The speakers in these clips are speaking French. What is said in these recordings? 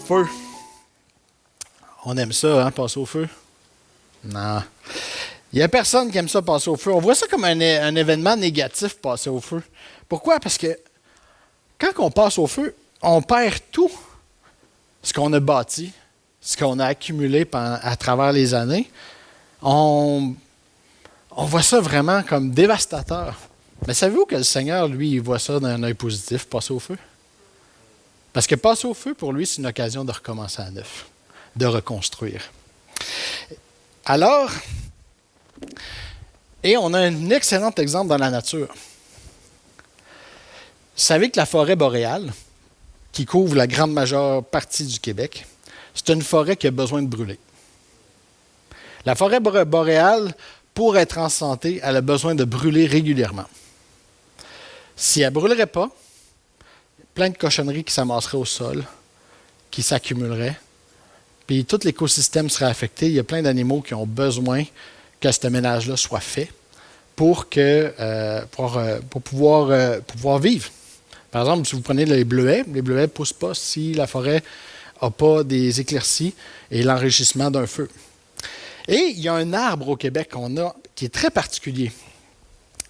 feu. On aime ça, hein, passer au feu? Non. Il n'y a personne qui aime ça, passer au feu. On voit ça comme un événement négatif, passer au feu. Pourquoi? Parce que quand on passe au feu, on perd tout ce qu'on a bâti, ce qu'on a accumulé à travers les années. On voit ça vraiment comme dévastateur. Mais savez-vous que le Seigneur, lui, il voit ça d'un œil positif, passer au feu? Parce que passer au feu, pour lui, c'est une occasion de recommencer à neuf, de reconstruire. Alors, et on a un excellent exemple dans la nature. Vous savez que la forêt boréale, qui couvre la grande majeure partie du Québec, c'est une forêt qui a besoin de brûler. La forêt boréale, pour être en santé, elle a besoin de brûler régulièrement. Si elle ne brûlerait pas, plein de cochonneries qui s'amasseraient au sol, qui s'accumuleraient, puis tout l'écosystème serait affecté. Il y a plein d'animaux qui ont besoin que ce ménage-là soit fait pour pouvoir vivre. Par exemple, si vous prenez les bleuets ne poussent pas si la forêt n'a pas des éclaircies et l'enrichissement d'un feu. Et il y a un arbre au Québec qu'on a qui est très particulier.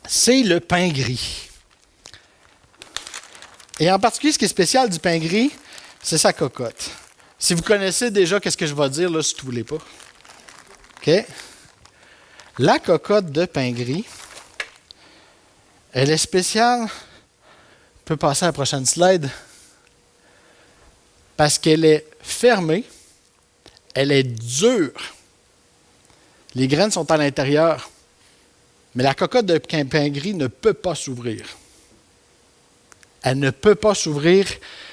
C'est le pin gris. Et en particulier, ce qui est spécial du pin gris, c'est sa cocotte. Si vous connaissez déjà qu'est-ce que je vais dire, là, si vous ne voulez pas. OK? La cocotte de pin gris, elle est spéciale. On peut passer à la prochaine slide. Parce qu'elle est fermée, elle est dure. Les graines sont à l'intérieur. Mais la cocotte de pin gris ne peut pas s'ouvrir. Elle ne peut pas s'ouvrir.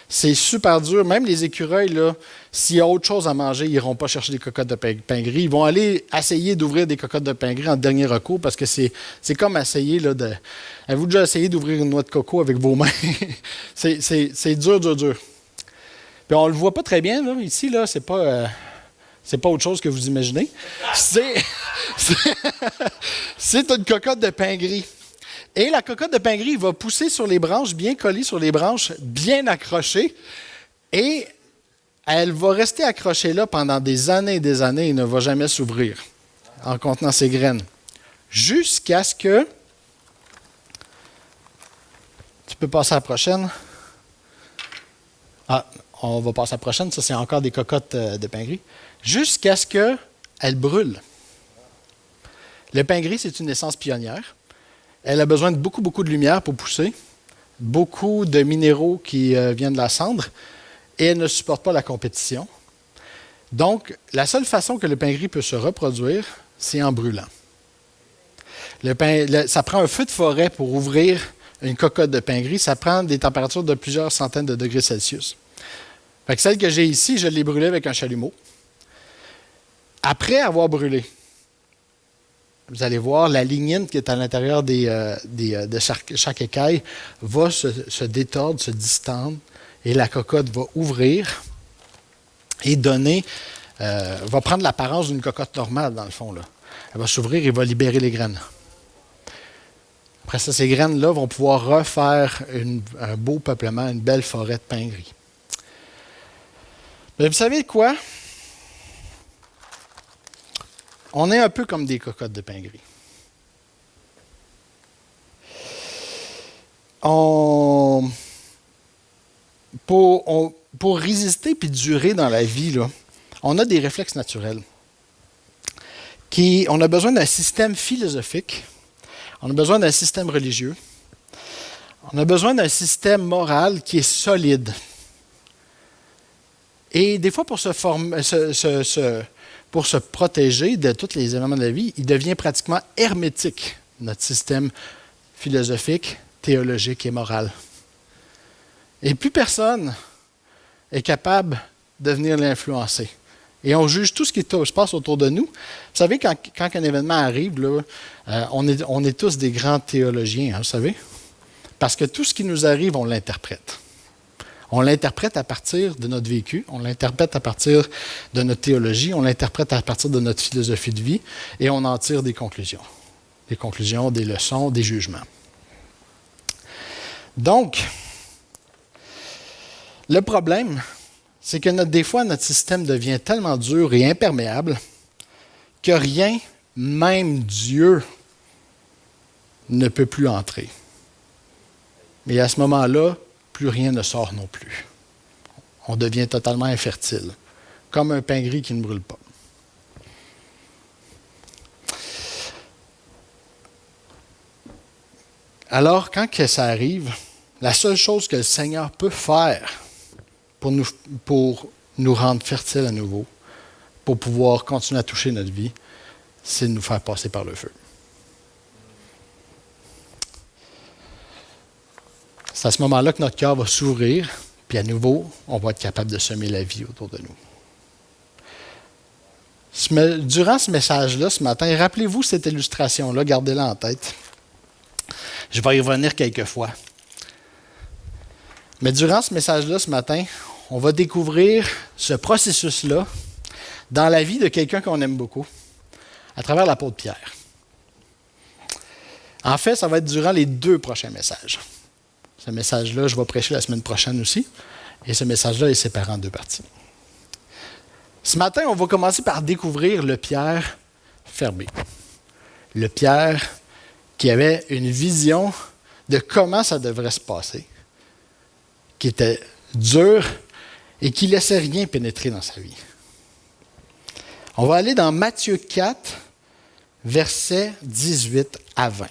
C'est super dur. Même les écureuils, là, s'il y a autre chose à manger, ils n'iront pas chercher des cocottes de pain gris. Ils vont aller essayer d'ouvrir des cocottes de pain gris en dernier recours parce que c'est comme essayer là, de... Avez-vous déjà essayé d'ouvrir une noix de coco avec vos mains? c'est dur, dur, dur. Puis on ne le voit pas très bien, là, ici, là, c'est pas autre chose que vous imaginez. C'est une cocotte de pain gris. Et la cocotte de pin gris va pousser sur les branches, bien collée sur les branches, bien accrochée. Et elle va rester accrochée là pendant des années et des années et ne va jamais s'ouvrir en contenant ses graines. Jusqu'à ce que... Tu peux passer à la prochaine. Ah, on va passer à la prochaine. Ça, c'est encore des cocottes de pin gris. Jusqu'à ce qu'elle brûle. Le pin gris, c'est une essence pionnière. Elle a besoin de beaucoup, beaucoup de lumière pour pousser, beaucoup de minéraux qui viennent de la cendre, et elle ne supporte pas la compétition. Donc, la seule façon que le pin gris peut se reproduire, c'est en brûlant. Ça prend un feu de forêt pour ouvrir une cocotte de pin gris. Ça prend des températures de plusieurs centaines de degrés Celsius. Fait que celle que j'ai ici, je l'ai brûlée avec un chalumeau. Après avoir brûlé, vous allez voir, la lignine qui est à l'intérieur de chaque écaille va se détordre, se distendre, et la cocotte va ouvrir et va prendre l'apparence d'une cocotte normale, dans le fond, là. Elle va s'ouvrir et va libérer les graines. Après ça, ces graines-là vont pouvoir refaire un beau peuplement, une belle forêt de pin gris. Mais vous savez quoi? On est un peu comme des cocottes de pin gris. Pour résister puis durer dans la vie, là, on a des réflexes naturels. On a besoin d'un système philosophique, on a besoin d'un système religieux, on a besoin d'un système moral qui est solide. Et des fois, pour se protéger de tous les événements de la vie, il devient pratiquement hermétique, notre système philosophique, théologique et moral. Et plus personne est capable de venir l'influencer. Et on juge tout ce qui se passe autour de nous. Vous savez, quand un événement arrive, là, on est tous des grands théologiens, hein, vous savez? Parce que tout ce qui nous arrive, on l'interprète. On l'interprète à partir de notre vécu, on l'interprète à partir de notre théologie, on l'interprète à partir de notre philosophie de vie, et on en tire des conclusions. Des conclusions, des leçons, des jugements. Donc, le problème, c'est que des fois, notre système devient tellement dur et imperméable que rien, même Dieu, ne peut plus entrer. Mais à ce moment-là, plus rien ne sort non plus. On devient totalement infertile, comme un pain gris qui ne brûle pas. Alors, quand que ça arrive, la seule chose que le Seigneur peut faire pour nous rendre fertiles à nouveau, pour pouvoir continuer à toucher notre vie, c'est de nous faire passer par le feu. C'est à ce moment-là que notre cœur va s'ouvrir, puis à nouveau, on va être capable de semer la vie autour de nous. Durant ce message-là, ce matin, rappelez-vous cette illustration-là, gardez-la en tête. Je vais y revenir quelques fois. Mais durant ce message-là, ce matin, on va découvrir ce processus-là dans la vie de quelqu'un qu'on aime beaucoup, à travers l'apôtre Pierre. En fait, ça va être durant les 2 prochains messages. Ce message-là, je vais prêcher la semaine prochaine aussi, et ce message-là est séparé en 2 parties. Ce matin, on va commencer par découvrir le Pierre fermé. Le Pierre qui avait une vision de comment ça devrait se passer, qui était dur et qui ne laissait rien pénétrer dans sa vie. On va aller dans Matthieu 4, versets 18 à 20.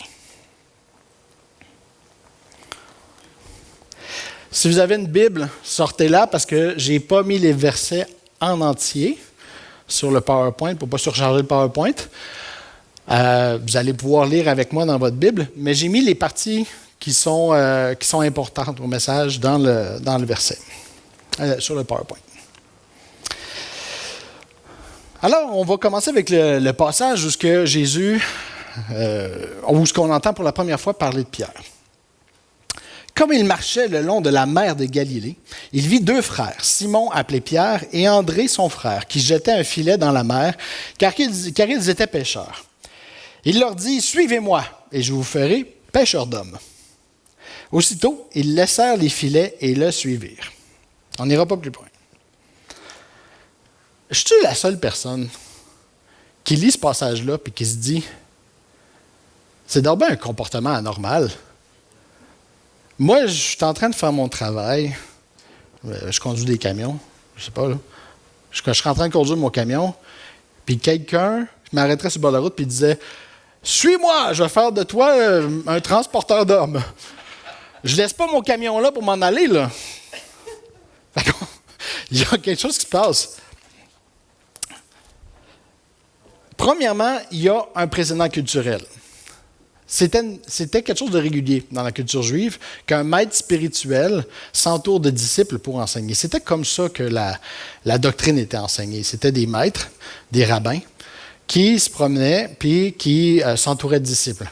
Si vous avez une Bible, sortez-la parce que je n'ai pas mis les versets en entier sur le PowerPoint pour ne pas surcharger le PowerPoint. Vous allez pouvoir lire avec moi dans votre Bible, mais j'ai mis les parties qui sont importantes au message dans le verset, sur le PowerPoint. Alors, on va commencer avec le passage où où ce qu'on entend pour la première fois parler de Pierre. Comme il marchait le long de la mer de Galilée, il vit 2 frères, Simon appelé Pierre et André son frère, qui jetaient un filet dans la mer, car ils étaient pêcheurs. Il leur dit, « Suivez-moi, et je vous ferai pêcheurs d'hommes. » Aussitôt, ils laissèrent les filets et le suivirent. On n'ira pas plus loin. Je suis la seule personne qui lit ce passage-là et qui se dit, c'est d'abord un comportement anormal. Moi, je suis en train de faire mon travail. Je conduis des camions. Je sais pas, là. Je serais en train de conduire mon camion, puis quelqu'un m'arrêterait sur le bord de la route et disait, « Suis-moi, je vais faire de toi un transporteur d'hommes. » Je laisse pas mon camion là pour m'en aller, là. Il y a quelque chose qui se passe. Premièrement, il y a un précédent culturel. C'était quelque chose de régulier dans la culture juive qu'un maître spirituel s'entoure de disciples pour enseigner. C'était comme ça que la doctrine était enseignée. C'était des maîtres, des rabbins, qui se promenaient puis qui s'entouraient de disciples.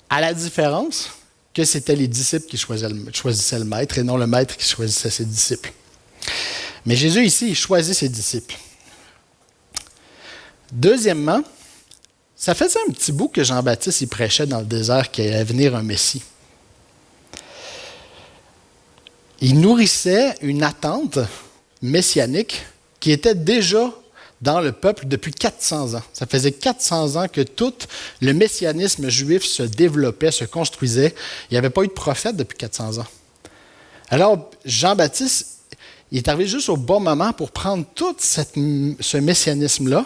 À la différence que c'était les disciples qui choisissaient le maître et non le maître qui choisissait ses disciples. Mais Jésus, ici, il choisit ses disciples. Deuxièmement, ça faisait un petit bout que Jean-Baptiste il prêchait dans le désert qu'il allait venir un Messie. Il nourrissait une attente messianique qui était déjà dans le peuple depuis 400 ans. Ça faisait 400 ans que tout le messianisme juif se développait, se construisait. Il n'y avait pas eu de prophète depuis 400 ans. Alors, Jean-Baptiste, il est arrivé juste au bon moment pour prendre tout ce messianisme-là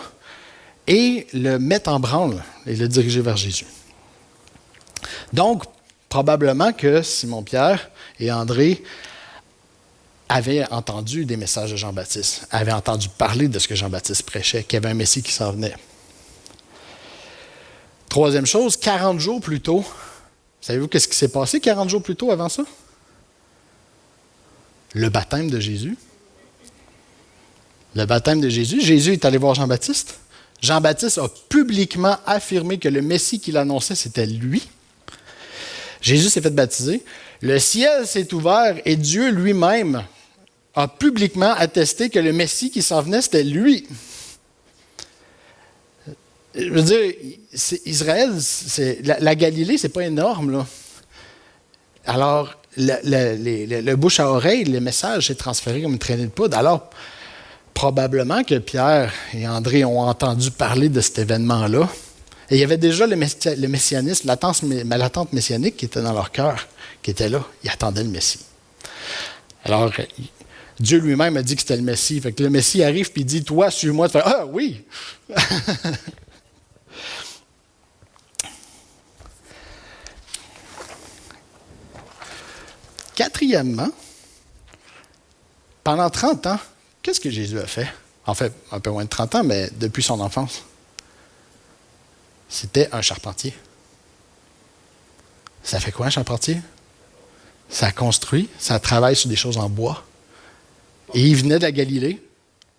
et le mettre en branle et le diriger vers Jésus. Donc, probablement que Simon-Pierre et André avaient entendu des messages de Jean-Baptiste, avaient entendu parler de ce que Jean-Baptiste prêchait, qu'il y avait un Messie qui s'en venait. Troisième chose, 40 jours plus tôt, savez-vous qu'est-ce qui s'est passé 40 jours plus tôt avant ça? Le baptême de Jésus. Le baptême de Jésus. Jésus est allé voir Jean-Baptiste. Jean-Baptiste a publiquement affirmé que le Messie qu'il annonçait, c'était lui. Jésus s'est fait baptiser. Le ciel s'est ouvert et Dieu lui-même a publiquement attesté que le Messie qui s'en venait, c'était lui. Je veux dire, Israël, la Galilée, c'est pas énorme, là. Alors, le bouche à oreille, le message s'est transféré comme une traînée de poudre. Alors, Probablement que Pierre et André ont entendu parler de cet événement-là. Et il y avait déjà le messianisme, l'attente messianique qui était dans leur cœur, qui était là. Ils attendaient le Messie. Alors, Dieu lui-même a dit que c'était le Messie. Fait que le Messie arrive et il dit, toi, suis-moi. Tu fais, ah oui! Quatrièmement, pendant 30 ans, qu'est-ce que Jésus a fait? En fait, un peu moins de 30 ans, mais depuis son enfance. C'était un charpentier. Ça fait quoi un charpentier? Ça construit, ça travaille sur des choses en bois. Et il venait de la Galilée,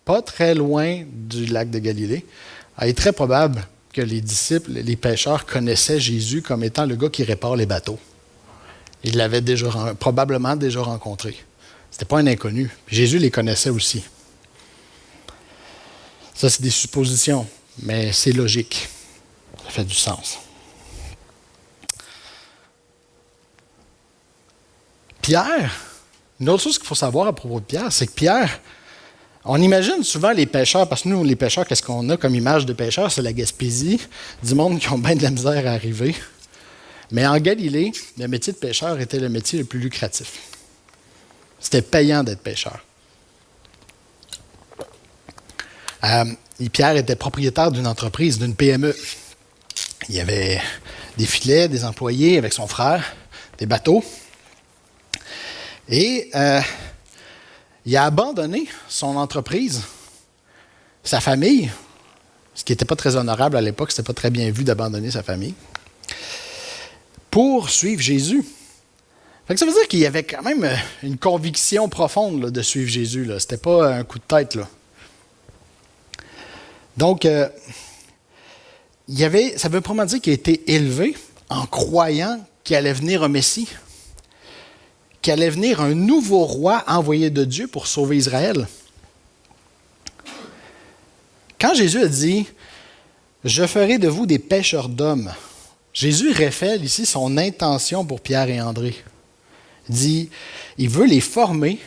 pas très loin du lac de Galilée. Il est très probable que les disciples, les pêcheurs, connaissaient Jésus comme étant le gars qui répare les bateaux. Ils l'avaient probablement déjà rencontré. Ce n'était pas un inconnu. Puis Jésus les connaissait aussi. Ça, c'est des suppositions, mais c'est logique. Ça fait du sens. Pierre, une autre chose qu'il faut savoir à propos de Pierre, c'est que Pierre, on imagine souvent les pêcheurs, parce que nous, les pêcheurs, qu'est-ce qu'on a comme image de pêcheurs? C'est la Gaspésie, du monde qui ont bien de la misère à arriver. Mais en Galilée, le métier de pêcheur était le métier le plus lucratif. C'était payant d'être pêcheur. Pierre était propriétaire d'une entreprise, d'une PME. Il y avait des filets, des employés avec son frère, des bateaux. Et il a abandonné son entreprise, sa famille, ce qui n'était pas très honorable à l'époque, ce n'était pas très bien vu d'abandonner sa famille, pour suivre Jésus. Fait que ça veut dire qu'il y avait quand même une conviction profonde là, de suivre Jésus. Ce n'était pas un coup de tête. Là. Donc, ça veut probablement dire qu'il a été élevé en croyant qu'il allait venir un Messie, qu'il allait venir un nouveau roi envoyé de Dieu pour sauver Israël. Quand Jésus a dit « Je ferai de vous des pêcheurs d'hommes », Jésus révèle ici son intention pour Pierre et André. Il dit il veut les former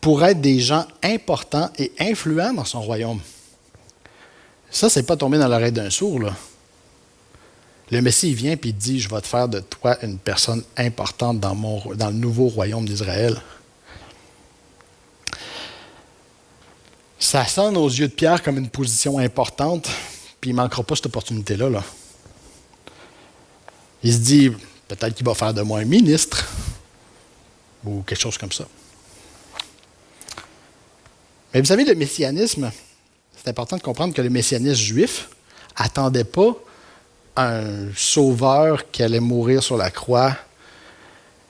pour être des gens importants et influents dans son royaume. Ça, c'est pas tombé dans l'oreille d'un sourd, là. Le Messie, il vient et il dit, je vais te faire de toi une personne importante dans le nouveau royaume d'Israël. Ça sonne aux yeux de Pierre comme une position importante, puis il ne manquera pas cette opportunité-là. Là. Il se dit, peut-être qu'il va faire de moi un ministre, ou quelque chose comme ça. Mais vous savez, le messianisme, c'est important de comprendre que le messianisme juif n'attendait pas un sauveur qui allait mourir sur la croix,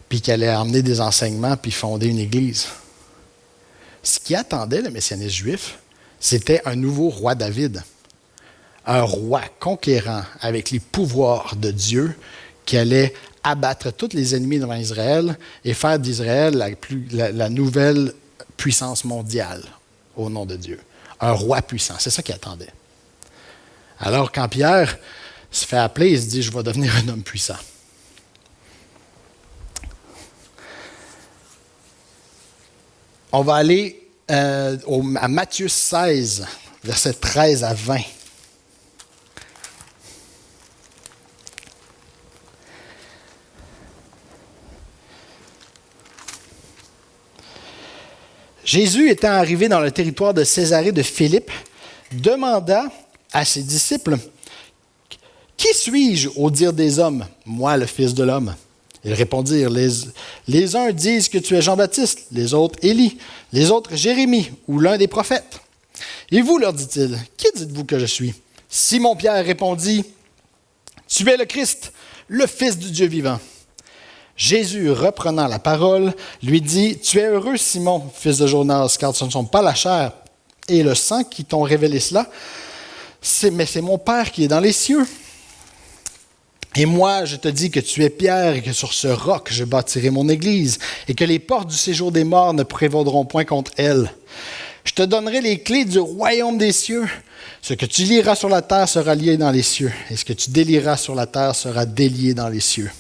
puis qui allait emmener des enseignements, puis fonder une église. Ce qui attendait le messianisme juif, c'était un nouveau roi David. Un roi conquérant avec les pouvoirs de Dieu qui allait abattre tous les ennemis devant Israël et faire d'Israël la nouvelle puissance mondiale au nom de Dieu. Un roi puissant, c'est ça qu'il attendait. Alors quand Pierre se fait appeler, il se dit « Je vais devenir un homme puissant ». On va aller à Matthieu 16, versets 13 à 20. Jésus, étant arrivé dans le territoire de Césarée de Philippe, demanda à ses disciples « Qui suis-je au dire des hommes, moi le Fils de l'homme ?» Ils répondirent, les uns disent que tu es Jean-Baptiste, les autres Élie, les autres Jérémie ou l'un des prophètes. Et vous, leur dit-il, qui dites-vous que je suis? Simon-Pierre répondit, tu es le Christ, le Fils du Dieu vivant. Jésus, reprenant la parole, lui dit, tu es heureux, Simon, fils de Jonas, car ce ne sont pas la chair et le sang qui t'ont révélé cela, mais c'est mon Père qui est dans les cieux. Et moi, je te dis que tu es Pierre et que sur ce roc, je bâtirai mon église et que les portes du séjour des morts ne prévaudront point contre elle. Je te donnerai les clés du royaume des cieux. Ce que tu lieras sur la terre sera lié dans les cieux et ce que tu délieras sur la terre sera délié dans les cieux.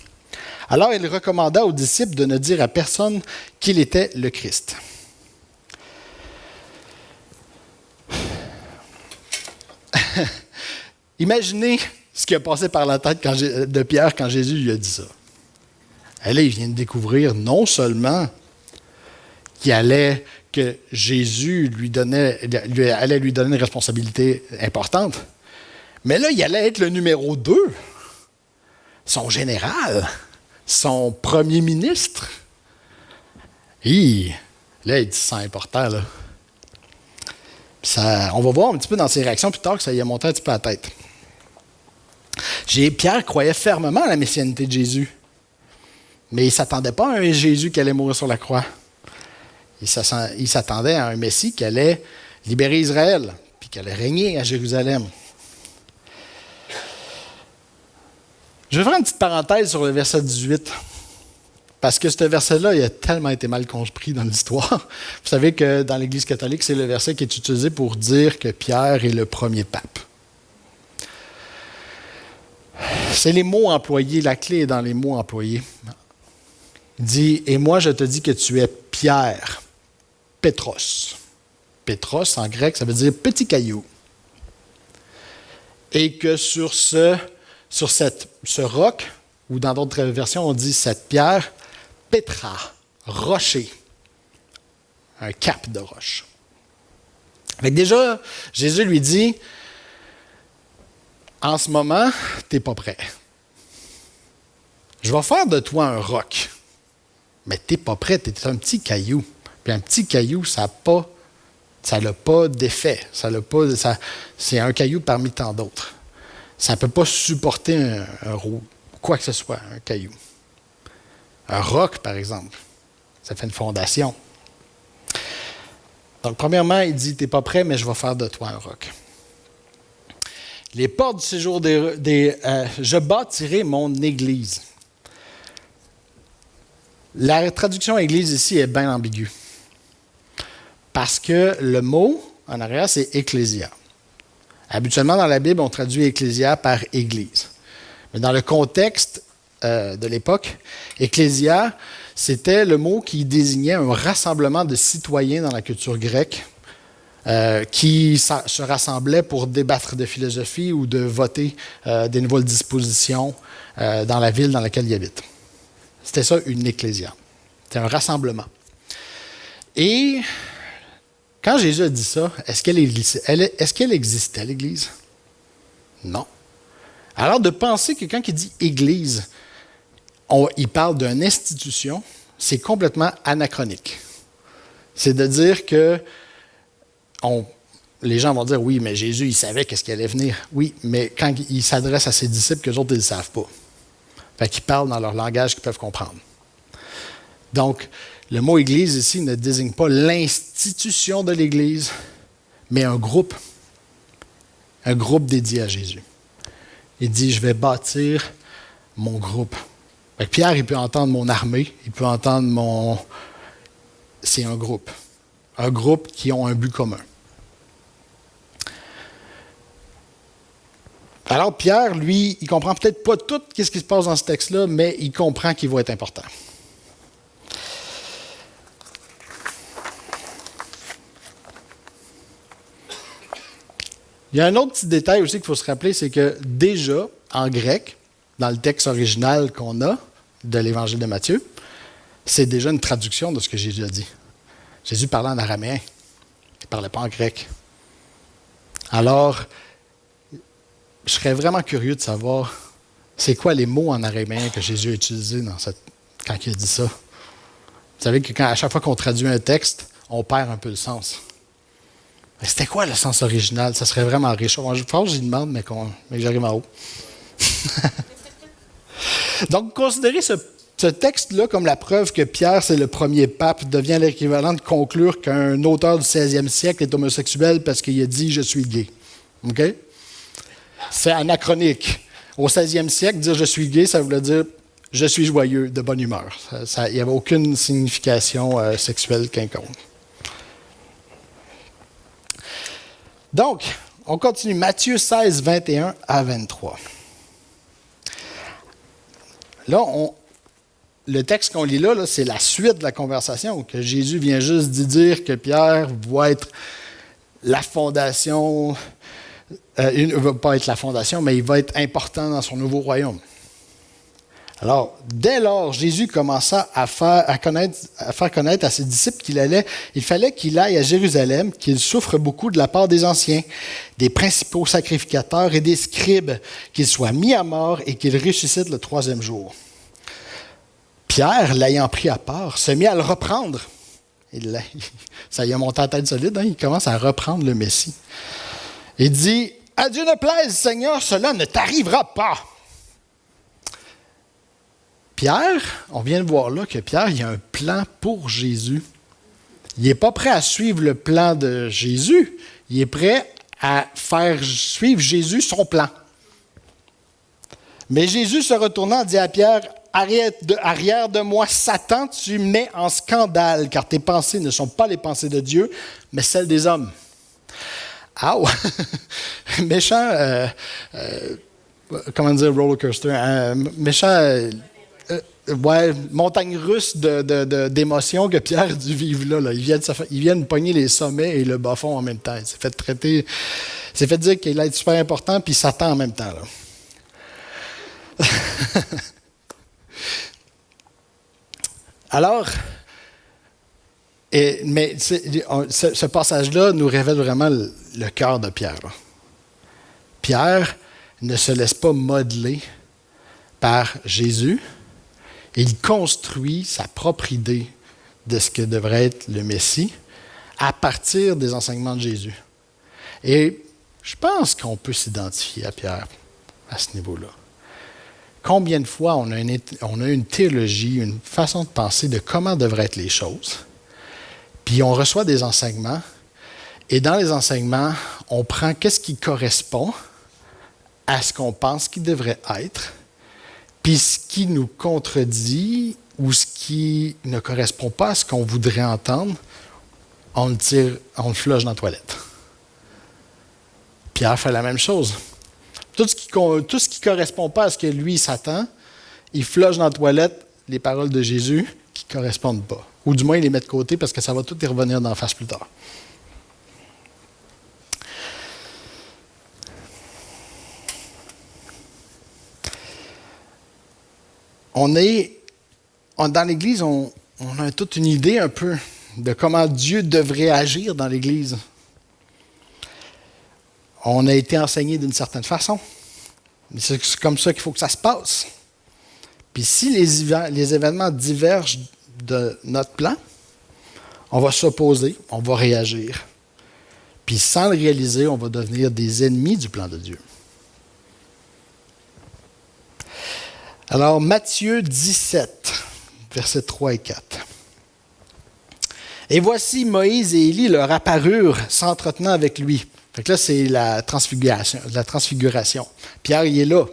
Alors il recommanda aux disciples de ne dire à personne qu'il était le Christ. Imaginez ce qui a passé par la tête de Pierre quand Jésus lui a dit ça. Et là, il vient de découvrir non seulement que Jésus allait lui donner une responsabilité importante, mais là, il allait être le numéro 2, son général, son premier ministre. Et là, il dit c'est important, là. On va voir un petit peu dans ses réactions plus tard que ça y a monté un petit peu à la tête. Pierre croyait fermement à la messianité de Jésus, mais il ne s'attendait pas à un Jésus qui allait mourir sur la croix. Il s'attendait à un Messie qui allait libérer Israël, puis qui allait régner à Jérusalem. Je vais faire une petite parenthèse sur le verset 18, parce que ce verset-là, il a tellement été mal compris dans l'histoire. Vous savez que dans l'Église catholique, c'est le verset qui est utilisé pour dire que Pierre est le premier pape. C'est les mots employés, la clé est dans les mots employés. Il dit « Et moi, je te dis que tu es Pierre, Pétros. » Pétros, en grec, ça veut dire « petit caillou. » Et que sur ce roc, ou dans d'autres versions, on dit cette pierre, Pétra, rocher, un cap de roche. Fait que déjà, Jésus lui dit, en ce moment, tu n'es pas prêt. Je vais faire de toi un roc, mais tu n'es pas prêt, tu es un petit caillou. Puis un petit caillou, ça n'a pas d'effet. C'est un caillou parmi tant d'autres. Ça ne peut pas supporter quoi que ce soit, un caillou. Un roc, par exemple, ça fait une fondation. Donc, premièrement, il dit, tu n'es pas prêt, mais je vais faire de toi un roc. Les portes du séjour je bâtirai mon église. La traduction église ici est bien ambiguë. Parce que le mot, en arrière, c'est ecclésia. Habituellement, dans la Bible, on traduit ecclésia par église. Mais dans le contexte de l'époque, ecclésia, c'était le mot qui désignait un rassemblement de citoyens dans la culture grecque qui se rassemblaient pour débattre de philosophie ou de voter des nouvelles dispositions dans la ville dans laquelle ils habitent. C'était ça, une ecclésia. C'était un rassemblement. Et quand Jésus a dit ça, est-ce qu'elle existait, l'Église? Non. Alors, de penser que quand il dit Église, il parle d'une institution, c'est complètement anachronique. C'est de dire que les gens vont dire, oui, mais Jésus, il savait qu'est-ce qui allait venir. Oui, mais quand il s'adresse à ses disciples, qu'eux autres, ils ne le savent pas. Fait qu'ils parlent dans leur langage qu'ils peuvent comprendre. Donc, le mot Église ici ne désigne pas l'institution de l'Église, mais un groupe dédié à Jésus. Il dit, je vais bâtir mon groupe. Fait que Pierre, il peut entendre mon armée, il peut entendre C'est un groupe qui ont un but commun. Alors Pierre, lui, il comprend peut-être pas tout ce qui se passe dans ce texte-là, mais il comprend qu'il va être important. Il y a un autre petit détail aussi qu'il faut se rappeler, c'est que déjà, en grec, dans le texte original qu'on a de l'Évangile de Matthieu, c'est déjà une traduction de ce que Jésus a dit. Jésus parlait en araméen. Il ne parlait pas en grec. Alors, je serais vraiment curieux de savoir c'est quoi les mots en araméen que Jésus a utilisés quand il a dit ça. Vous savez que à chaque fois qu'on traduit un texte, on perd un peu le sens. Mais c'était quoi le sens original? Ça serait vraiment riche. Je pense que j'y demande, mais que j'arrive en haut. Donc, considérer ce texte-là comme la preuve que Pierre, c'est le premier pape, devient l'équivalent de conclure qu'un auteur du 16e siècle est homosexuel parce qu'il a dit « je suis gay ». OK? C'est anachronique. Au 16e siècle, dire « je suis gay », ça voulait dire « je suis joyeux, de bonne humeur ». Il n'y avait aucune signification sexuelle quelconque. Donc, on continue. Matthieu 16, 21 à 23. Là, le texte qu'on lit là, c'est la suite de la conversation, que Jésus vient juste d'y dire que Pierre va être la fondation Il ne va pas être la fondation, mais il va être important dans son nouveau royaume. Alors, dès lors, Jésus commença à faire connaître à ses disciples il fallait qu'il aille à Jérusalem, qu'il souffre beaucoup de la part des anciens, des principaux sacrificateurs et des scribes, qu'il soit mis à mort et qu'il ressuscite le troisième jour. Pierre, l'ayant pris à part, se mit à le reprendre. Ça y a monté à tête solide, hein? Il commence à reprendre le Messie. Il dit, « À Dieu ne plaise, Seigneur, cela ne t'arrivera pas. » Pierre, on vient de voir là que Pierre, il a un plan pour Jésus. Il n'est pas prêt à suivre le plan de Jésus. Il est prêt à faire suivre Jésus son plan. Mais Jésus, se retournant, dit à Pierre, « Arrière de moi, Satan, tu mets en scandale, car tes pensées ne sont pas les pensées de Dieu, mais celles des hommes. » Aouh! Méchant, comment dire, roller coaster, méchant... montagne russe d'émotions que Pierre a dû vivre là. Il vient de pogner les sommets et le bas-fond en même temps. Il s'est fait dire qu'il allait être super important, puis Satan en même temps. Là. Alors, ce passage-là nous révèle vraiment le cœur de Pierre. Là. Pierre ne se laisse pas modeler par Jésus. Il construit sa propre idée de ce que devrait être le Messie à partir des enseignements de Jésus. Et je pense qu'on peut s'identifier à Pierre à ce niveau-là. Combien de fois on a une théologie, une façon de penser de comment devraient être les choses, puis on reçoit des enseignements, et dans les enseignements, on prend qu'est-ce qui correspond à ce qu'on pense qu'il devrait être, puis ce qui nous contredit ou ce qui ne correspond pas à ce qu'on voudrait entendre, on le flush dans la toilette. Pierre fait la même chose. Tout ce qui ne correspond pas à ce que lui s'attend, il flush dans la toilette les paroles de Jésus qui ne correspondent pas. Ou du moins, il les met de côté parce que ça va tout y revenir d'en face plus tard. Dans l'Église, on a toute une idée un peu de comment Dieu devrait agir dans l'Église. On a été enseigné d'une certaine façon. C'est comme ça qu'il faut que ça se passe. Puis si les événements divergent de notre plan, on va s'opposer, on va réagir. Puis sans le réaliser, on va devenir des ennemis du plan de Dieu. Alors, Matthieu 17, versets 3 et 4. « Et voici Moïse et Élie leur apparurent, s'entretenant avec lui. » Fait que là, c'est la transfiguration. Pierre, il est là.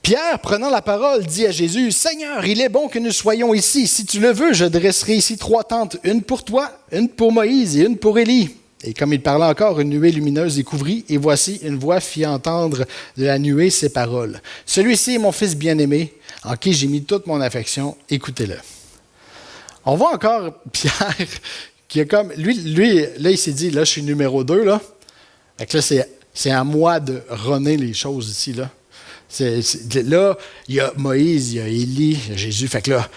Pierre, prenant la parole, dit à Jésus, « Seigneur, il est bon que nous soyons ici. Si tu le veux, je dresserai ici 3 tentes, une pour toi, une pour Moïse et une pour Élie. » Et comme il parlait encore, une nuée lumineuse les couvrit, et voici, une voix fit entendre de la nuée ces paroles. « Celui-ci est mon fils bien-aimé, en qui j'ai mis toute mon affection. Écoutez-le. » On voit encore Pierre qui est comme... Lui, là, il s'est dit, là, je suis numéro 2, là. Fait que là, c'est à moi de runner les choses ici, là. Là, il y a Moïse, il y a Élie, il y a Jésus. Fait que là,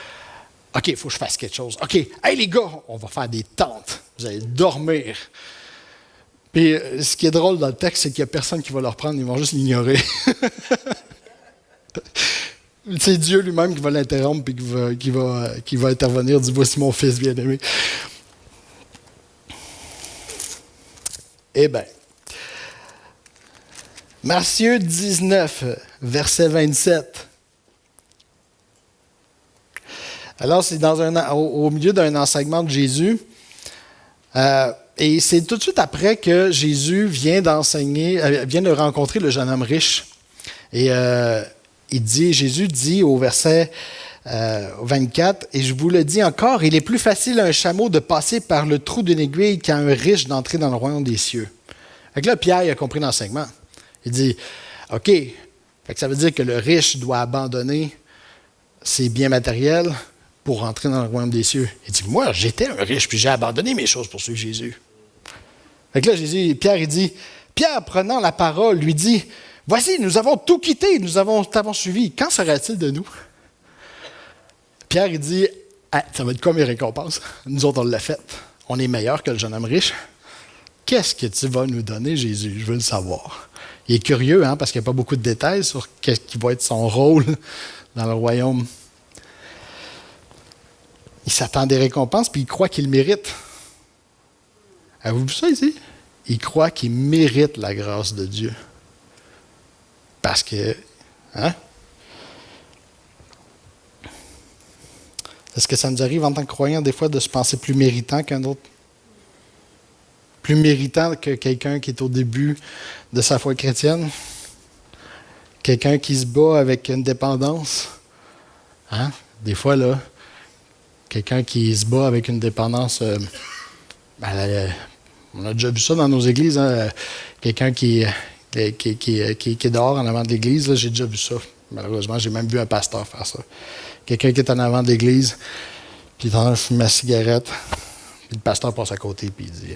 OK, il faut que je fasse quelque chose. OK, hey les gars, on va faire des tentes. Vous allez dormir. Puis, ce qui est drôle dans le texte, c'est qu'il n'y a personne qui va leur prendre. Ils vont juste l'ignorer. C'est Dieu lui-même qui va l'interrompre et qui va intervenir, dit « Voici mon fils bien-aimé. » Eh bien, Matthieu 19, verset 27. Alors, c'est au milieu d'un enseignement de Jésus. Et c'est tout de suite après que Jésus vient de rencontrer le jeune homme riche. Et Jésus dit au verset 24, « Et je vous le dis encore, il est plus facile à un chameau de passer par le trou d'une aiguille qu'à un riche d'entrer dans le royaume des cieux. » Fait que là, Pierre il a compris l'enseignement. Il dit, « OK, fait que ça veut dire que le riche doit abandonner ses biens matériels pour entrer dans le royaume des cieux. » Il dit, « Moi, j'étais un riche, puis j'ai abandonné mes choses pour suivre Jésus. » Fait que là, Pierre, il dit, Pierre, prenant la parole, lui dit, voici, nous avons tout quitté, t'avons suivi. Qu'en sera-t-il de nous? Pierre, il dit, ah, ça va être quoi mes récompenses? Nous autres, on l'a fait. On est meilleurs que le jeune homme riche. Qu'est-ce que tu vas nous donner, Jésus? Je veux le savoir. Il est curieux, hein, parce qu'il n'y a pas beaucoup de détails sur qu'est-ce qui va être son rôle dans le royaume. Il s'attend des récompenses, puis il croit qu'il mérite. Avez-vous vu ça ici? Il croit qu'il mérite la grâce de Dieu. Parce que, hein? Est-ce que ça nous arrive en tant que croyants des fois de se penser plus méritant qu'un autre? Plus méritant que quelqu'un qui est au début de sa foi chrétienne? Quelqu'un qui se bat avec une dépendance? Hein? Des fois, là, quelqu'un qui se bat avec une dépendance, on a déjà vu ça dans nos églises, hein? Quelqu'un qui est dehors en avant de l'église, là, j'ai déjà vu ça. Malheureusement, j'ai même vu un pasteur faire ça. Quelqu'un qui est en avant de l'église, puis il est en train de fumer ma cigarette, puis le pasteur passe à côté, puis il dit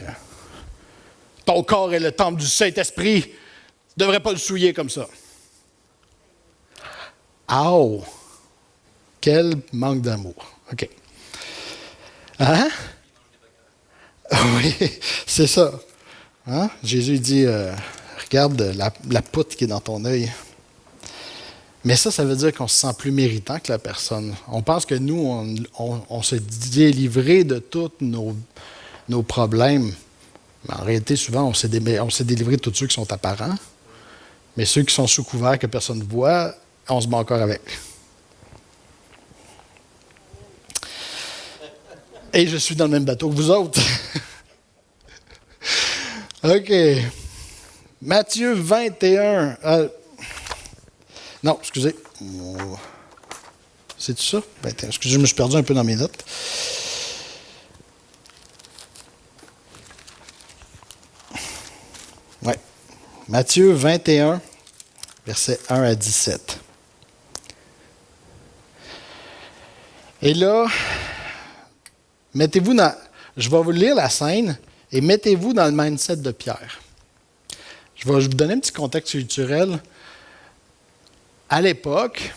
ton corps est le temple du Saint-Esprit, tu ne devrais pas le souiller comme ça. Aouh! Quel manque d'amour. OK. Hein? Oui, c'est ça. Hein? Jésus dit regarde la poutre qui est dans ton œil. Mais ça veut dire qu'on se sent plus méritant que la personne. On pense que nous, on s'est délivré de tous nos problèmes. Mais en réalité, souvent, on s'est délivré de tous ceux qui sont apparents. Mais ceux qui sont sous couvert, que personne ne voit, on se bat encore avec. Et je suis dans le même bateau que vous autres. OK. Matthieu 21. Non, excusez. C'est tout ça? 21. Excusez, je me suis perdu un peu dans mes notes. Ouais. Matthieu 21, versets 1 à 17. Et là, je vais vous lire la scène et mettez-vous dans le mindset de Pierre. Je vais vous donner un petit contexte culturel. À l'époque,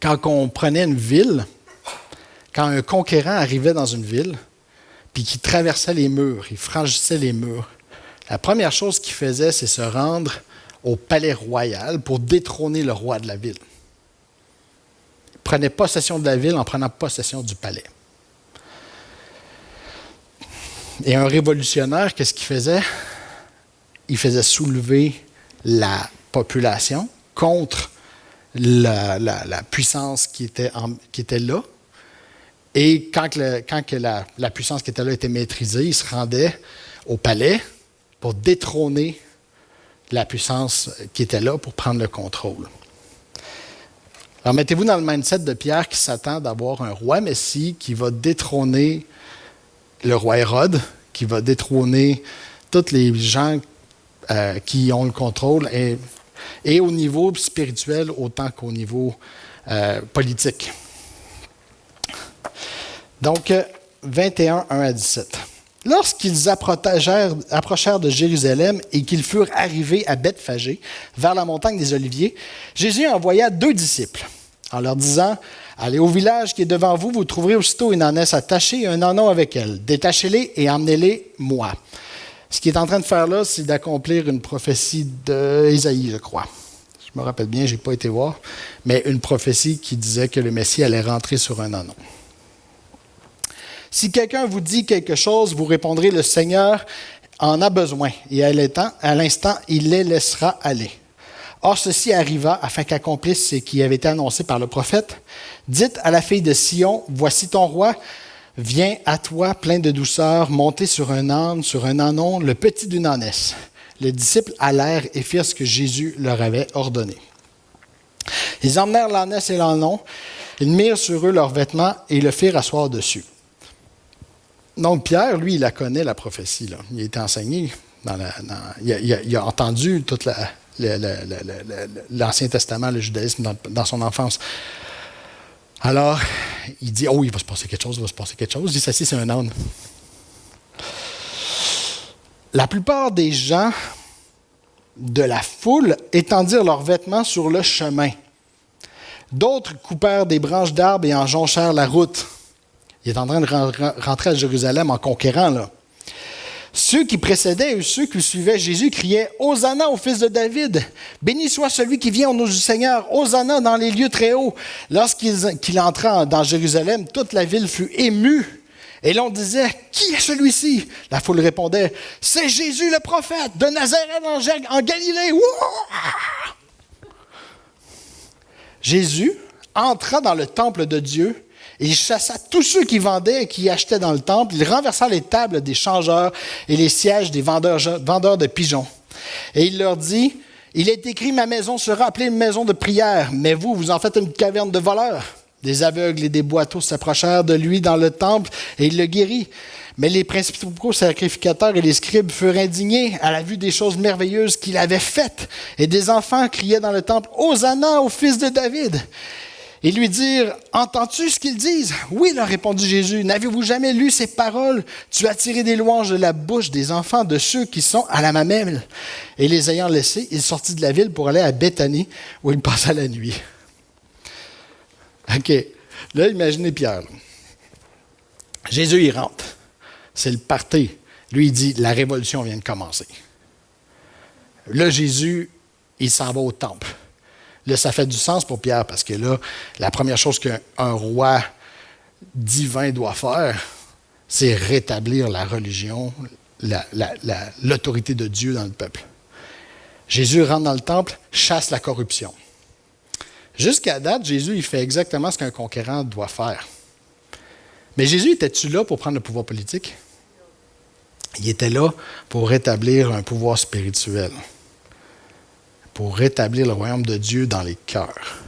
quand on prenait une ville, quand un conquérant arrivait dans une ville, puis qu'il traversait les murs, il franchissait les murs, la première chose qu'il faisait, c'est se rendre au palais royal pour détrôner le roi de la ville. Il prenait possession de la ville en prenant possession du palais. Et un révolutionnaire, qu'est-ce qu'il faisait? Il faisait soulever la population contre la puissance qui était là. Et quand la puissance qui était là était maîtrisée, il se rendait au palais pour détrôner la puissance qui était là pour prendre le contrôle. Alors, mettez-vous dans le mindset de Pierre qui s'attend d'avoir un roi Messie qui va détrôner le roi Hérode, qui va détrôner tous les gens qui ont le contrôle, et au niveau spirituel autant qu'au niveau politique. Donc, 21, 1 à 17. Lorsqu'ils approchèrent de Jérusalem et qu'ils furent arrivés à Bethphagée, vers la montagne des Oliviers, Jésus envoya 2 disciples, en leur disant « Allez au village qui est devant vous, vous trouverez aussitôt une ânesse attachée et un ânon avec elle. Détachez-les et emmenez-les moi. » Ce qu'il est en train de faire là, c'est d'accomplir une prophétie d'Ésaïe, je crois. Je me rappelle bien, je n'ai pas été voir, mais une prophétie qui disait que le Messie allait rentrer sur un ânon. Si quelqu'un vous dit quelque chose, vous répondrez, le Seigneur en a besoin, et à l'instant, il les laissera aller. Or, ceci arriva afin qu'accomplisse ce qui avait été annoncé par le prophète. Dites à la fille de Sion, voici ton roi, viens à toi plein de douceur, monté sur un âne, sur un ânon, le petit d'une ânesse. Les disciples allèrent et firent ce que Jésus leur avait ordonné. Ils emmenèrent l'ânesse et l'ânon, ils mirent sur eux leurs vêtements et le firent asseoir dessus. Donc, Pierre, lui, il la connaît, la prophétie. Là. Il a été enseigné. Il a entendu tout l'Ancien Testament, le judaïsme, dans son enfance. Alors, il dit, oh, il va se passer quelque chose, Il dit, ça, c'est un âne. La plupart des gens de la foule étendirent leurs vêtements sur le chemin. D'autres coupèrent des branches d'arbres et en jonchèrent la route. Il est en train de rentrer à Jérusalem en conquérant, là. Ceux qui précédaient et ceux qui suivaient Jésus criaient « Hosanna au fils de David! Béni soit celui qui vient au nom du Seigneur! Hosanna dans les lieux très hauts! » Lorsqu'il entra dans Jérusalem, toute la ville fut émue. Et l'on disait « Qui est celui-ci? » La foule répondait « C'est Jésus le prophète de Nazareth en Galilée! » Jésus entra dans le temple de Dieu. Il chassa tous ceux qui vendaient et qui achetaient dans le temple. Il renversa les tables des changeurs et les sièges des vendeurs de pigeons. Et il leur dit, « Il est écrit, ma maison sera appelée une maison de prière, mais vous, vous en faites une caverne de voleurs. » Des aveugles et des boiteux s'approchèrent de lui dans le temple et il le guérit. Mais les principaux sacrificateurs et les scribes furent indignés à la vue des choses merveilleuses qu'il avait faites. Et des enfants criaient dans le temple, « Hosanna au fils de David !» Et lui dirent, « Entends-tu ce qu'ils disent? » « Oui, leur répondit Jésus. « N'avez-vous jamais lu ces paroles? Tu as tiré des louanges de la bouche des enfants de ceux qui sont à la mamelle. » Et les ayant laissés, il sortit de la ville pour aller à Béthanie, où il passa la nuit. OK. Là, imaginez Pierre. Là. Jésus, il rentre. C'est le party. Lui, il dit, la révolution vient de commencer. Là, Jésus, il s'en va au temple. Là, ça fait du sens pour Pierre, parce que là, la première chose qu'un roi divin doit faire, c'est rétablir la religion, l'autorité de Dieu dans le peuple. Jésus rentre dans le temple, chasse la corruption. Jusqu'à date, Jésus, il fait exactement ce qu'un conquérant doit faire. Mais Jésus, était-tu là pour prendre le pouvoir politique? Il était là pour rétablir un pouvoir spirituel, pour rétablir le royaume de Dieu dans les cœurs.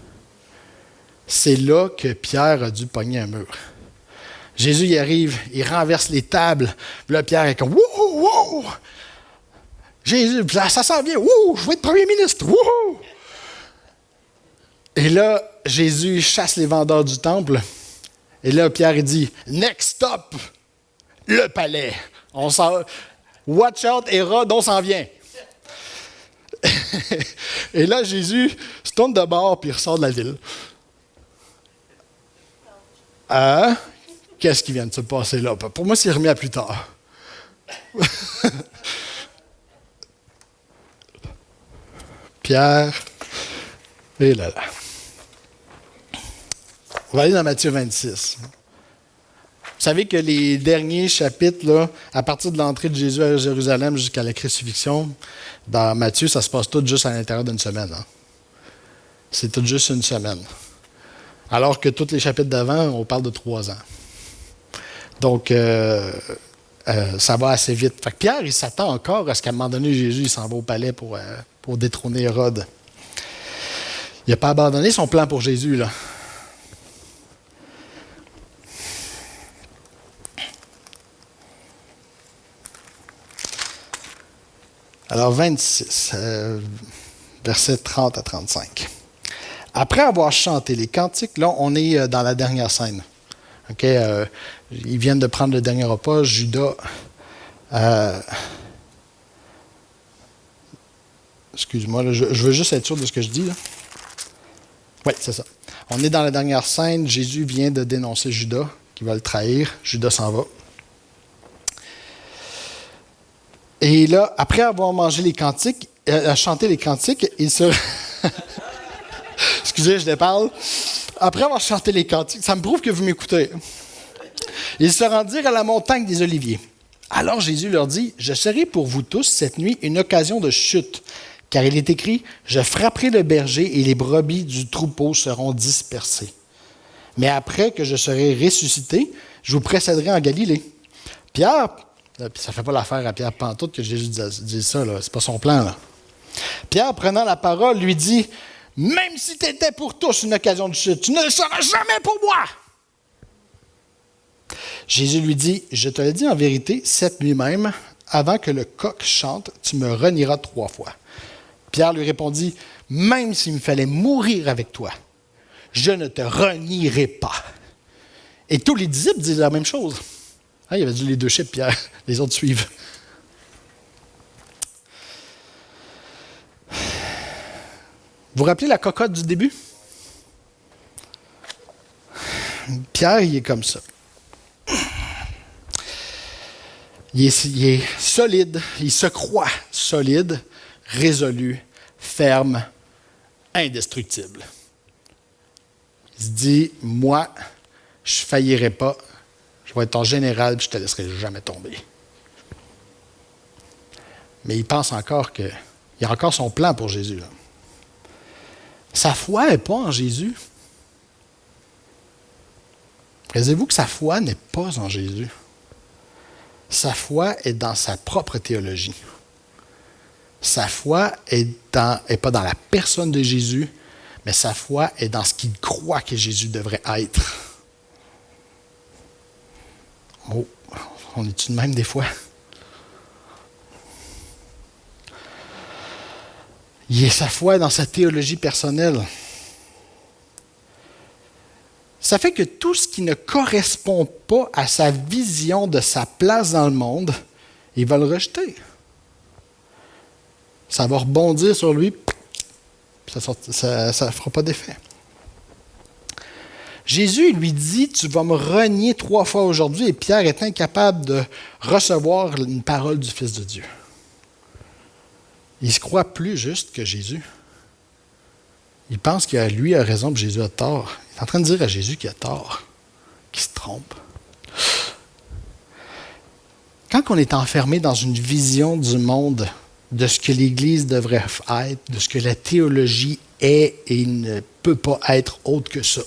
C'est là que Pierre a dû pogner un mur. Jésus y arrive, il renverse les tables. Là, Pierre est comme « Wouhou, wouhou! » Jésus, ça s'en vient, « Wouhou, je vais être premier ministre! Wouhou! » Et là, Jésus chasse les vendeurs du temple. Et là, Pierre, il dit « Next stop, le palais. On s'en... Watch out, Hérode, on s'en vient. » Et là, Jésus se tourne de bord puis il ressort de la ville. Qu'est-ce qui vient de se passer là? Pour moi, c'est remis à plus tard. Pierre, et là. On va aller dans Matthieu 26. Vous savez que les derniers chapitres, là, à partir de l'entrée de Jésus à Jérusalem jusqu'à la crucifixion, dans Matthieu, ça se passe tout juste à l'intérieur d'une semaine. Hein? C'est tout juste une semaine. Alors que tous les chapitres d'avant, on parle de 3 ans. Donc, ça va assez vite. Fait que Pierre, il s'attend encore à ce qu'à un moment donné, Jésus il s'en va au palais pour détrôner Hérode. Il n'a pas abandonné son plan pour Jésus, là. Alors, 26, versets 30 à 35. Après avoir chanté les cantiques, là, on est dans la dernière scène. Okay, ils viennent de prendre le dernier repas. Judas, excuse-moi, là, je veux juste être sûr de ce que je dis. Oui, c'est ça. On est dans la dernière scène. Jésus vient de dénoncer Judas, qui va le trahir. Judas s'en va. Et là, après avoir mangé les cantiques, chanté les cantiques, il se... Excusez, je déparle. Après avoir chanté les cantiques, ça me prouve que vous m'écoutez. Ils se rendirent à la montagne des Oliviers. Alors Jésus leur dit, « Je serai pour vous tous cette nuit une occasion de chute, car il est écrit, « Je frapperai le berger et les brebis du troupeau seront dispersées. Mais après que je serai ressuscité, je vous précéderai en Galilée. » Pierre, ça ne fait pas l'affaire à Pierre pantoute que Jésus dise ça, là. C'est pas son plan, là. Pierre, prenant la parole, lui dit, « Même si tu étais pour tous une occasion de chute, tu ne le seras jamais pour moi. » Jésus lui dit, « Je te le dis en vérité, cette nuit même, avant que le coq chante, tu me renieras 3 fois. » Pierre lui répondit, « Même s'il me fallait mourir avec toi, je ne te renierai pas. » Et tous les disciples disent la même chose. Il y avait les 2 chips, Pierre. Les autres suivent. Vous vous rappelez la cocotte du début? Pierre, il est comme ça. Il est solide, il se croit solide, résolu, ferme, indestructible. Il se dit, moi, je ne faillirai pas, je vais être ton général, puis je ne te laisserai jamais tomber. Mais il pense encore qu'il y a encore son plan pour Jésus. Là. Sa foi n'est pas en Jésus. Réalisez-vous que sa foi n'est pas en Jésus. Sa foi est dans sa propre théologie. Sa foi est pas dans la personne de Jésus, mais sa foi est dans ce qu'il croit que Jésus devrait être. Oh, on est-tu de même des fois? Sa foi est dans sa théologie personnelle. Ça fait que tout ce qui ne correspond pas à sa vision de sa place dans le monde, il va le rejeter. Ça va rebondir sur lui, ça ne fera pas d'effet. Jésus lui dit, tu vas me renier 3 fois aujourd'hui, et Pierre est incapable de recevoir une parole du Fils de Dieu. Il se croit plus juste que Jésus. Il pense que lui a raison et Jésus a tort. Il est en train de dire à Jésus qu'il a tort, qu'il se trompe. Quand on est enfermé dans une vision du monde, de ce que l'Église devrait être, de ce que la théologie est et ne peut pas être autre que ça,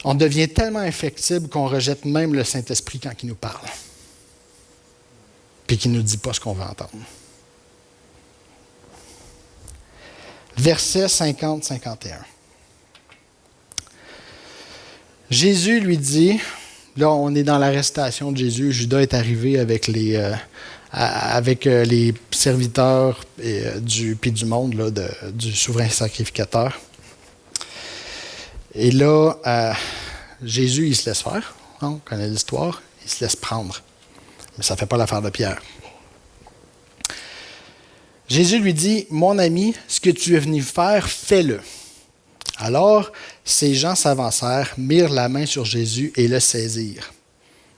on devient tellement inflexible qu'on rejette même le Saint-Esprit quand il nous parle. Puis qu'il ne nous dit pas ce qu'on veut entendre. Versets 50-51. Jésus lui dit, là on est dans l'arrestation de Jésus, Judas est arrivé avec les serviteurs puis du monde, là, du souverain sacrificateur. Et là, Jésus, il se laisse faire. On connaît l'histoire. Il se laisse prendre. Mais ça ne fait pas l'affaire de Pierre. Jésus lui dit, « Mon ami, ce que tu es venu faire, fais-le. » Alors, ces gens s'avancèrent, mirent la main sur Jésus et le saisirent.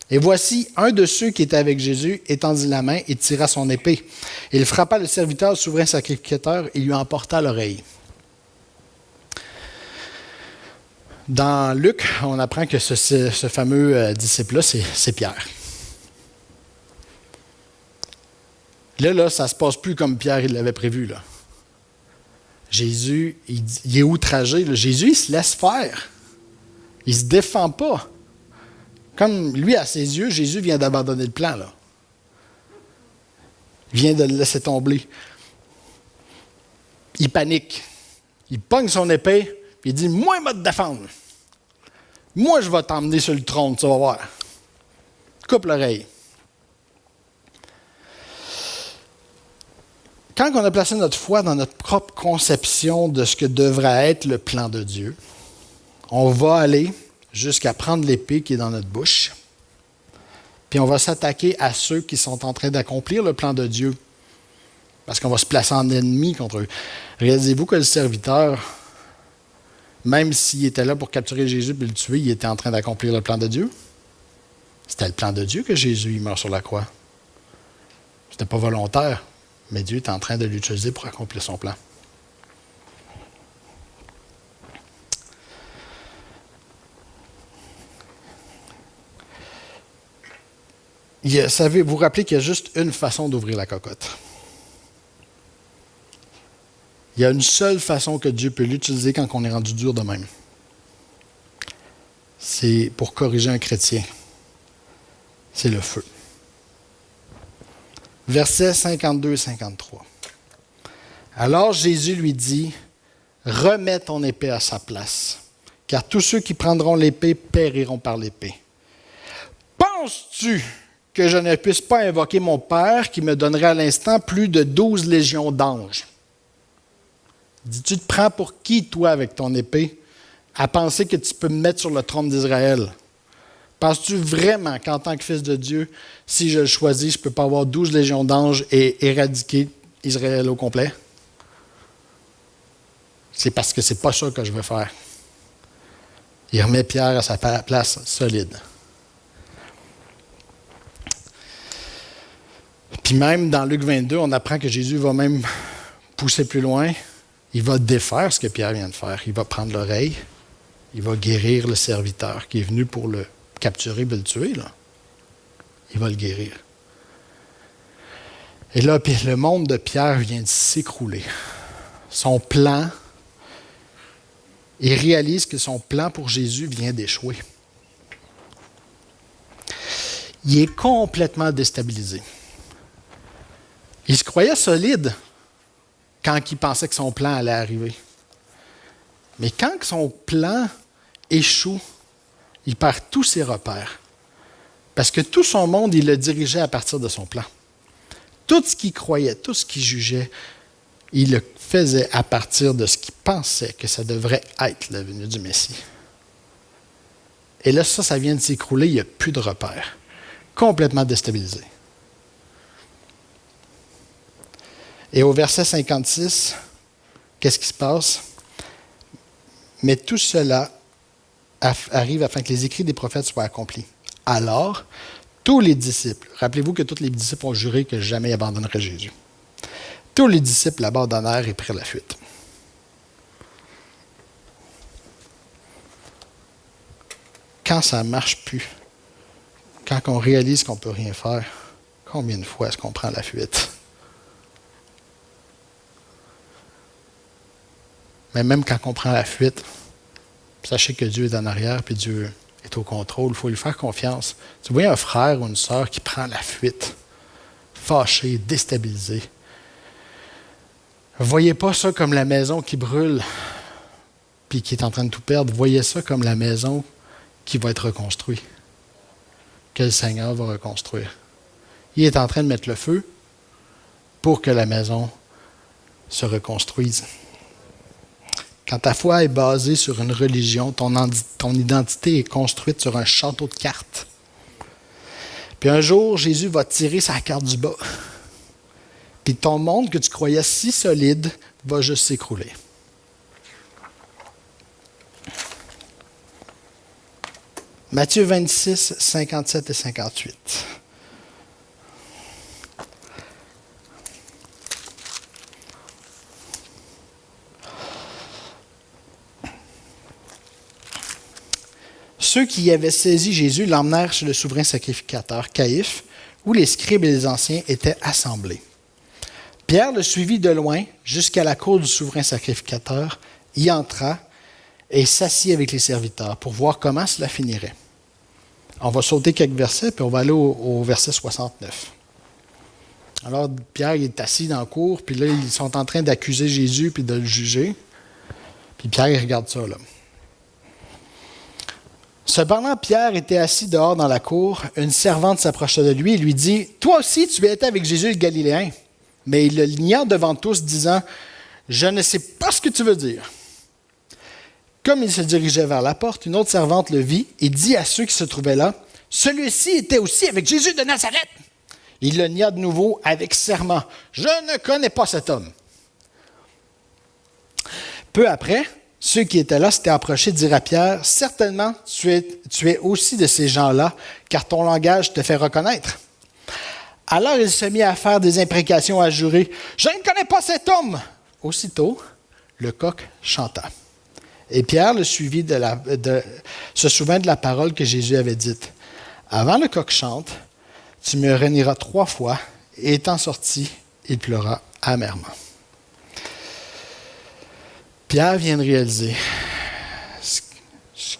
Et voici, un de ceux qui étaient avec Jésus étendit la main et tira son épée. Il frappa le serviteur du souverain sacrificateur et lui emporta l'oreille. Dans Luc, on apprend que ce fameux disciple-là, c'est Pierre. Là, ça ne se passe plus comme Pierre il l'avait prévu. Là. Jésus, il est outragé. Là. Jésus, il se laisse faire. Il ne se défend pas. Comme lui, à ses yeux, Jésus vient d'abandonner le plan. Là. Il vient de le laisser tomber. Il panique. Il pogne son épée, puis il dit, « Moi, je vais te défendre. Moi, je vais t'emmener sur le trône, tu vas voir. » Coupe l'oreille. Quand on a placé notre foi dans notre propre conception de ce que devrait être le plan de Dieu, on va aller jusqu'à prendre l'épée qui est dans notre bouche, puis on va s'attaquer à ceux qui sont en train d'accomplir le plan de Dieu, parce qu'on va se placer en ennemi contre eux. Réalisez-vous que le serviteur, même s'il était là pour capturer Jésus et le tuer, il était en train d'accomplir le plan de Dieu? C'était le plan de Dieu que Jésus il meurt sur la croix. C'était pas volontaire. Mais Dieu est en train de l'utiliser pour accomplir son plan. Vous vous rappelez qu'il y a juste une façon d'ouvrir la cocotte. Il y a une seule façon que Dieu peut l'utiliser quand on est rendu dur de même. C'est pour corriger un chrétien. C'est le feu. Versets 52 et 53. Alors Jésus lui dit, « Remets ton épée à sa place, car tous ceux qui prendront l'épée périront par l'épée. Penses-tu que je ne puisse pas invoquer mon Père qui me donnerait à l'instant plus de 12 légions d'anges? » Dis-tu te prends pour qui, toi, avec ton épée, à penser que tu peux me mettre sur le trône d'Israël? Penses-tu vraiment qu'en tant que fils de Dieu, si je le choisis, je ne peux pas avoir 12 légions d'anges et éradiquer Israël au complet? c'est parce que c'est pas ça que je veux faire. Il remet Pierre à sa place solide. Puis même dans Luc 22, on apprend que Jésus va même pousser plus loin. Il va défaire ce que Pierre vient de faire. Il va prendre l'oreille. Il va guérir le serviteur qui est venu pour le capturer et le tuer. Là. Il va le guérir. Et là, puis le monde de Pierre vient de s'écrouler. Son plan, il réalise que son plan pour Jésus vient d'échouer. Il est complètement déstabilisé. Il se croyait solide quand il pensait que son plan allait arriver. Mais quand son plan échoue, il perd tous ses repères. Parce que tout son monde, il le dirigeait à partir de son plan. Tout ce qu'il croyait, tout ce qu'il jugeait, il le faisait à partir de ce qu'il pensait que ça devrait être la venue du Messie. Et là, ça vient de s'écrouler, il n'y a plus de repères. Complètement déstabilisé. Et au verset 56, qu'est-ce qui se passe? Mais tout cela arrive afin que les écrits des prophètes soient accomplis. Alors, tous les disciples, rappelez-vous que tous les disciples ont juré que jamais ils abandonneraient Jésus. Tous les disciples l'abandonnèrent et prirent la fuite. Quand ça ne marche plus, quand on réalise qu'on ne peut rien faire, combien de fois est-ce qu'on prend la fuite? Mais même quand on prend la fuite, sachez que Dieu est en arrière et Dieu est au contrôle. Il faut lui faire confiance. Tu vois un frère ou une sœur qui prend la fuite, fâché, déstabilisé. Ne voyez pas ça comme la maison qui brûle puis qui est en train de tout perdre. Voyez ça comme la maison qui va être reconstruite, que le Seigneur va reconstruire. Il est en train de mettre le feu pour que la maison se reconstruise. Quand ta foi est basée sur une religion, ton identité est construite sur un château de cartes. Puis un jour, Jésus va tirer sa carte du bas. Puis ton monde que tu croyais si solide va juste s'écrouler. Matthieu 26, 57 et 58. Ceux qui avaient saisi Jésus l'emmenèrent chez le souverain sacrificateur Caïphe, où les scribes et les anciens étaient assemblés. Pierre le suivit de loin jusqu'à la cour du souverain sacrificateur, y entra et s'assit avec les serviteurs pour voir comment cela finirait. On va sauter quelques versets, puis on va aller au verset 69. Alors, Pierre il est assis dans la cour, puis là, ils sont en train d'accuser Jésus puis de le juger. Puis Pierre, il regarde ça, là. Cependant, Pierre était assis dehors dans la cour. Une servante s'approcha de lui et lui dit « Toi aussi, tu étais avec Jésus le Galiléen. » Mais il le nia devant tous, disant « Je ne sais pas ce que tu veux dire. » Comme il se dirigeait vers la porte, une autre servante le vit et dit à ceux qui se trouvaient là « Celui-ci était aussi avec Jésus de Nazareth. » Il le nia de nouveau avec serment « Je ne connais pas cet homme. » Peu après, ceux qui étaient là s'étaient approchés et dirent à Pierre, « Certainement, tu es aussi de ces gens-là, car ton langage te fait reconnaître. » Alors il se mit à faire des imprécations, à jurer, « Je ne connais pas cet homme. » Aussitôt, le coq chanta. Et Pierre le suivit se souvint de la parole que Jésus avait dite. « Avant le coq chante, tu me renieras 3 fois. » Et étant sorti, il pleura amèrement. Pierre vient de réaliser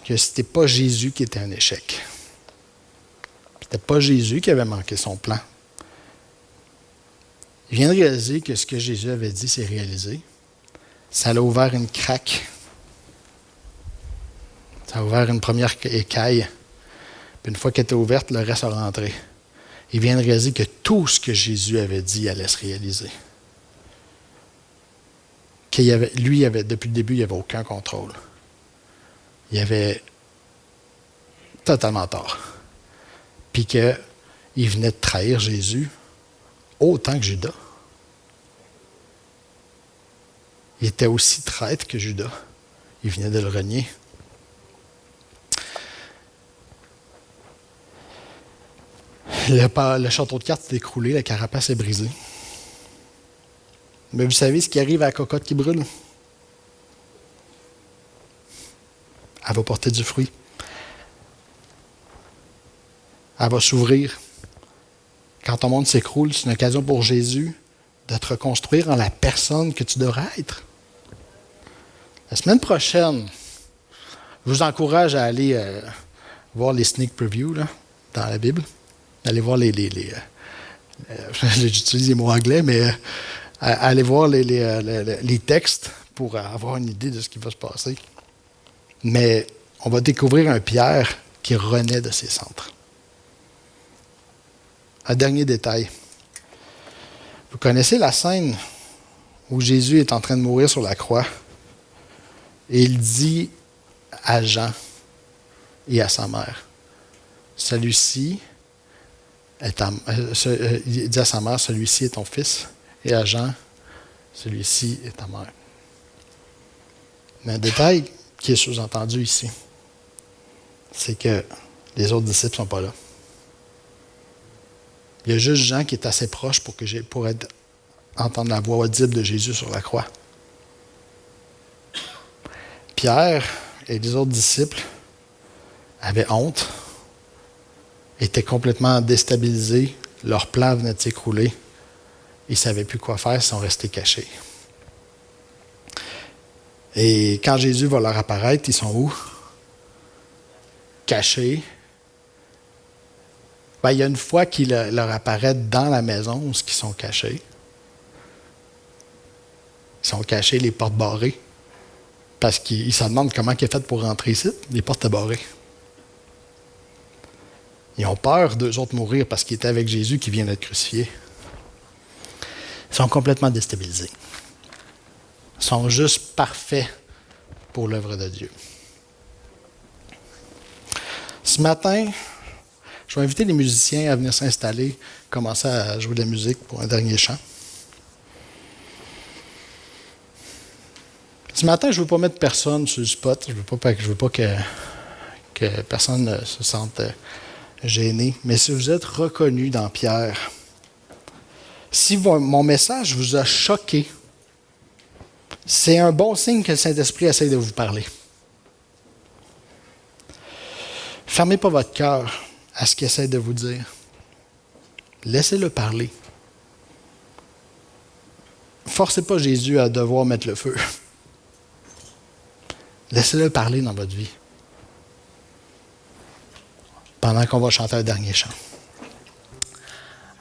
que ce n'était pas Jésus qui était un échec. Ce n'était pas Jésus qui avait manqué son plan. Il vient de réaliser que ce que Jésus avait dit s'est réalisé. Ça a ouvert une craque. Ça a ouvert une première écaille. Puis une fois qu'elle était ouverte, le reste a rentré. Il vient de réaliser que tout ce que Jésus avait dit allait se réaliser. Depuis le début, il n'y avait aucun contrôle. Il avait totalement tort. Puis qu'il venait de trahir Jésus autant que Judas. Il était aussi traître que Judas. Il venait de le renier. Le château de cartes s'est écroulé, la carapace est brisée. Mais vous savez ce qui arrive à la cocotte qui brûle? Elle va porter du fruit. Elle va s'ouvrir. Quand ton monde s'écroule, c'est une occasion pour Jésus de te reconstruire en la personne que tu devrais être. La semaine prochaine, je vous encourage à aller voir les sneak previews là, dans la Bible. Allez voir j'utilise les mots anglais, mais allez voir les textes pour avoir une idée de ce qui va se passer. Mais on va découvrir un Pierre qui renaît de ses cendres. Un dernier détail. Vous connaissez la scène où Jésus est en train de mourir sur la croix et il dit à Jean et à sa mère, celui-ci est il dit à sa mère, celui-ci est ton fils, et à Jean, celui-ci est ta mère. Mais un détail qui est sous-entendu ici, c'est que les autres disciples ne sont pas là. Il y a juste Jean qui est assez proche pour entendre la voix audible de Jésus sur la croix. Pierre et les autres disciples avaient honte, étaient complètement déstabilisés, leur plan venait de s'écrouler, ils ne savaient plus quoi faire, ils sont restés cachés. Et quand Jésus va leur apparaître, ils sont où? Cachés. Il y a une fois qu'il leur apparaît dans la maison où ils sont cachés. Ils sont cachés, les portes barrées. Parce qu'ils se demandent comment il est fait pour rentrer ici. Les portes sont barrées. Ils ont peur d'eux autres mourir parce qu'ils étaient avec Jésus qui vient d'être crucifié. Ils sont complètement déstabilisés. Ils sont juste parfaits pour l'œuvre de Dieu. Ce matin, je vais inviter les musiciens à venir s'installer, commencer à jouer de la musique pour un dernier chant. Ce matin, je ne veux pas mettre personne sur le spot. Je ne veux pas que personne se sente gêné. Mais si vous êtes reconnu dans Pierre, si mon message vous a choqué, c'est un bon signe que le Saint-Esprit essaie de vous parler. Fermez pas votre cœur à ce qu'il essaie de vous dire. Laissez-le parler. Forcez pas Jésus à devoir mettre le feu. Laissez-le parler dans votre vie. Pendant qu'on va chanter un dernier chant.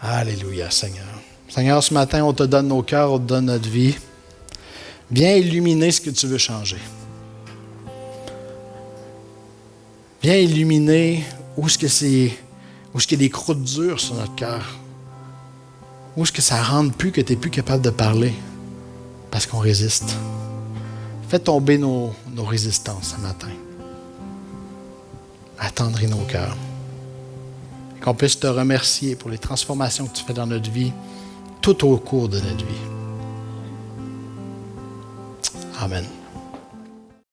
Alléluia, Seigneur. Seigneur, ce matin, on te donne nos cœurs, on te donne notre vie. Viens illuminer ce que tu veux changer. Viens illuminer où est-ce qu'il y a des croûtes dures sur notre cœur. Où est-ce que ça ne rentre plus, que tu n'es plus capable de parler parce qu'on résiste. Fais tomber nos résistances ce matin. Attendris nos cœurs. Et qu'on puisse te remercier pour les transformations que tu fais dans notre vie, tout au cours de notre vie. Amen.